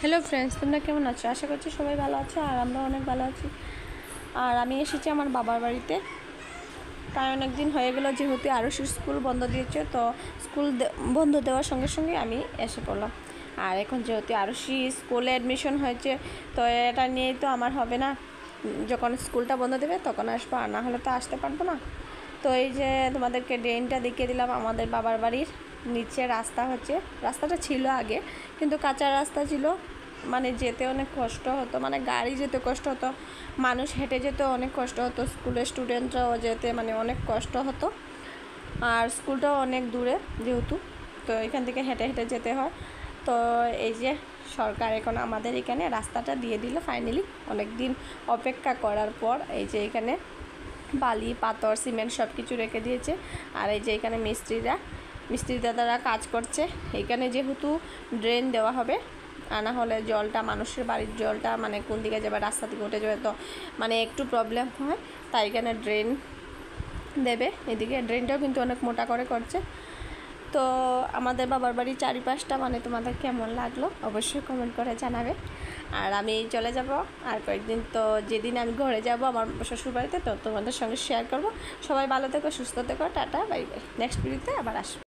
Hello friends, তোমরা কেমন আছো? আশা করছি সবাই ভালো আছো আর আমরা অনেক ভালো আছি। আর আমি এসেছি আমার বাবার বাড়িতে, তাই অনেক দিন হয়ে গেল, যেহেতু আরুষির স্কুল বন্ধ দিয়েছে, তো স্কুল বন্ধ দেওয়ার সঙ্গে সঙ্গে আমি এসে পড়লাম। আর এখন যেহেতু আরুষি স্কুলে অ্যাডমিশন হয়েছে, তো এটা নিয়েই তো আমার হবে না, যখন স্কুলটা বন্ধ দেবে তখন আসবো, আর না হলে তো আসতে পারবো না। তো এই যে তোমাদেরকে ড্রেনটা দেখিয়ে দিলাম। আমাদের বাবার বাড়ির নিচে রাস্তা হচ্ছে, রাস্তাটা ছিল আগে কিন্তু কাঁচা রাস্তা ছিল, মানে যেতে অনেক কষ্ট হতো, মানে গাড়ি যেতে কষ্ট হতো, মানুষ হেঁটে যেতে অনেক কষ্ট হতো, স্কুলের স্টুডেন্টরাও যেতে মানে অনেক কষ্ট হতো। আর স্কুলটাও অনেক দূরে যেহেতু, তো এখান থেকে হেঁটে হেঁটে যেতে হয়। তো এই যে সরকার এখন আমাদের এখানে রাস্তাটা দিয়ে দিল ফাইনালি, অনেক দিন অপেক্ষা করার পর। এই যে এখানে বালি, পাথর, সিমেন্ট সব কিছু রেখে দিয়েছে। আর এই যে এখানে মিস্ত্রি দাদারা কাজ করছে। এখানে যেহেতু ড্রেন দেওয়া হবে, আর না হলে জলটা, মানুষের বাড়ির জলটা মানে কোন দিকে যাবে, রাস্তা থেকে উঠে যাবে, তো মানে একটু প্রবলেম হয়, তাই এখানে ড্রেন দেবে। এদিকে ড্রেনটাও কিন্তু অনেক মোটা করে করছে। তো আমাদের বাবার বাড়ির চারিপাশটা মানে তোমাদের কেমন লাগলো অবশ্যই কমেন্ট করে জানাবে। আর আমি চলে যাব আর কয়েকদিন, তো যেদিন আমি ঘরে যাব আমার শ্বশুর বাড়িতে, তো তোমাদের সঙ্গে শেয়ার করব। সবাই ভালো থেকো, সুস্থ থেকো, টাটা, বাই বাই। নেক্সট ভিডিওতে আবার আসবো।